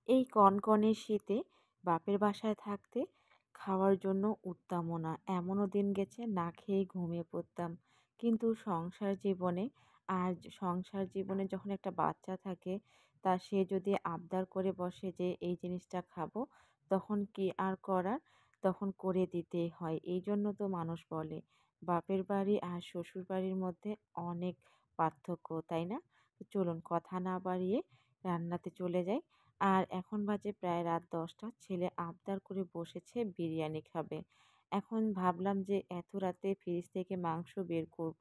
এই কনকনে শীতে বাপের বাসায় থাকতে খাওয়ার জন্য উদ্দামনা। এমনও দিন গেছে না খেয়েই ঘুমিয়ে পড়তাম। কিন্তু সংসার জীবনে যখন একটা বাচ্চা থাকে, তা সে যদি আবদার করে বসে যে এই জিনিসটা খাবো, তখন কি আর করার? তখন করে দিতেই হয়। এইজন্য তো মানুষ বলে, বাপের বাড়ি আর শ্বশুর বাড়ির মধ্যে অনেক পার্থক্য, তাই না? তো চলুন কথা না বাড়িয়ে রান্নাতে চলে যাই। আর এখন বাজে প্রায় রাত ১০টা। ছেলে আবদার করে বসেছে বিরিয়ানি খাবে। এখন ভাবলাম যে এত রাতে ফ্রিজ থেকে মাংস বের করব,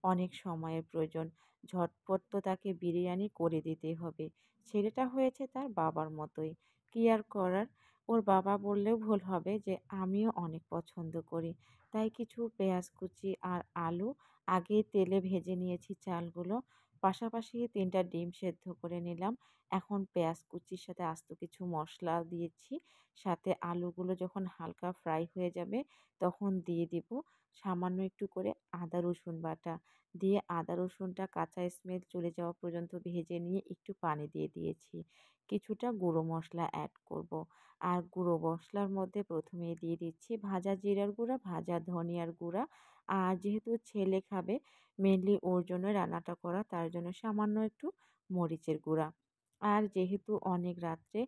অনেক সময়ের প্রয়োজন। ঝটপট তো তাকে বিরিয়ানি করে দিতেই হবে। ছেলেটা হয়েছে তার বাবার মতোই। কি আর করার? ওর বাবা বললেও ভুল হবে যে আমিও অনেক পছন্দ করি। তাই কিছু পেঁয়াজ কুচি আর আলু আগেই তেলে ভেজে নিয়েছি চালগুলো। পাশাপাশি ৩ টা ডিম সেদ্ধ করে নিলাম। এখন পেঁয়াজ কুচির সাথে আস্ত কিছু মসলা দিয়েছি। সাথে আলুগুলো যখন হালকা ফ্রাই হয়ে যাবে, তখন দিয়ে দিব সামান্য একটু করে আদা রসুন বাটা। দিয়ে আদা রসুনটা কাঁচা স্মেল চলে যাওয়া পর্যন্ত ভেজে নিয়ে একটু পানি দিয়ে দিয়েছি। কিছুটা গুঁড়ো মসলা অ্যাড করব। আর গুঁড়ো মসলার মধ্যে ১ম এই দিয়ে দিচ্ছি ভাজা জিরার গুঁড়া, ভাজা ধনিয়ার গুঁড়া। আর যেহেতু ছেলে খাবে, মেইনলি ওর জন্য রান্নাটা করা, তার জন্য সামান্য একটু মরিচের গুঁড়া। আর যেহেতু অনেক রাত্রে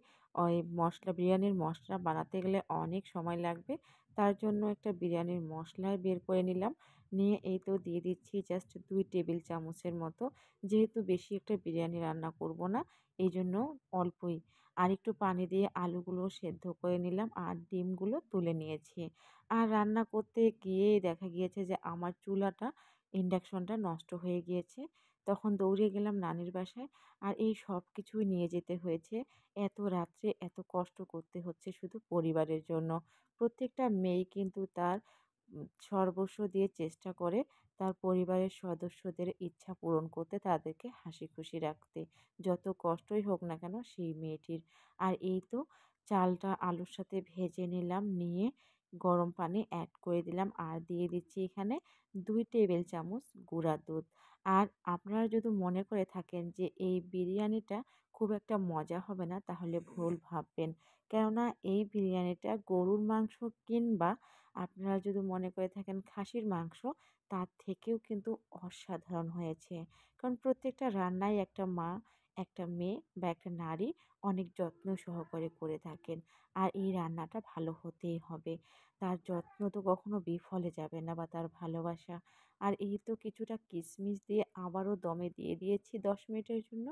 বিরিয়ানির মসলা বানাতে গেলে অনেক সময় লাগবে, তার জন্য একটা বিরিয়ানির মসলা বের করে নিলাম। নিয়ে এই তো দিয়ে দিচ্ছি জাস্ট ২ টেবিল চামচের মতো। যেহেতু বেশি একটা বিরিয়ানি রান্না করব না, এইজন্য অল্পই। আরেকটু পানি দিয়ে আলুগুলো সেদ্ধ করে নিলাম আর ডিমগুলো তুলে নিয়েছি। আর রান্না করতে গিয়েই দেখা গিয়েছে যে আমার ইন্ডাকশনটা নষ্ট হয়ে গিয়েছে। তখন দৌড়ে গেলাম নানির বাসায়। আর এই সবকিছুই নিয়ে যেতে হয়েছে। এত রাত্রে এত কষ্ট করতে হচ্ছে শুধু পরিবারের জন্য। প্রত্যেকটা মেয়েই কিন্তু তার সর্বস্ব দিয়ে চেষ্টা করে তার পরিবারের সদস্যদের ইচ্ছা পূরণ করতে, তাদেরকে হাসিখুশি রাখতে। যত কষ্টই হোক না কেন সেই মেয়েটির। আর এই তো চালটা আলুর সাথে ভেজে নিলাম, নিয়ে গরম পানি এড করে দিলাম আর দিয়ে দিচ্ছি এখানে ২ টেবিল চামচ গুঁড়া দুধ। আর আপনারা যদি মনে করে থাকেন যে এই বিরিয়ানিটা খুব একটা মজা হবে না, তাহলে ভুল ভাববেন। কেননা এই বিরিয়ানিটা গরুর মাংস কিংবা আপনারা যদি মনে করে থাকেন খাসির মাংস, তার থেকেও কিন্তু অসাধারণ হয়েছে। কারণ প্রত্যেকটা রান্নাই একটা মা, একটা মেয়ে বা একটা নারী অনেক যত্ন সহকারে করে থাকেন। আর এই রান্নাটা ভালো হতেই হবে। তার যত্ন তো কখনো বিফলে যাবে না, বা তার ভালোবাসা। আর এই তো কিছুটা কিশমিশ দিয়ে আবারও দমে দিয়ে দিয়েছি ১০ মিনিটের জন্য।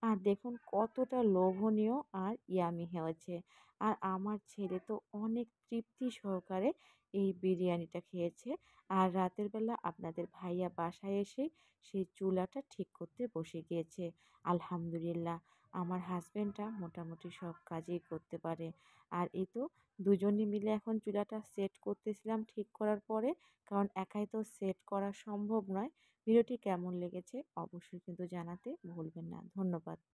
আর দেখুন কতটা লোভনীয় আর ইয়ামি হয়েছে। আর আমার ছেলে তো অনেক তৃপ্তি সহকারে এই বিরিয়ানিটা খেয়েছে। আর রাতের বেলা আপনাদের ভাইয়া বাসায় এসে সেই চুলাটা ঠিক করতে বসে গিয়েছে। আলহামদুলিল্লাহ, আমার হাসব্যান্ডটা মোটামুটি সব কাজই করতে পারে। আর এই তো দুজনে মিলে এখন চুলাটা সেট করতেছিলাম ঠিক করার পরে। কারণ একাই তো সেট করা সম্ভব নয়। ভিডিওটি কেমন লেগেছে অবশ্যই কিন্তু জানাতে ভুলবেন না। ধন্যবাদ।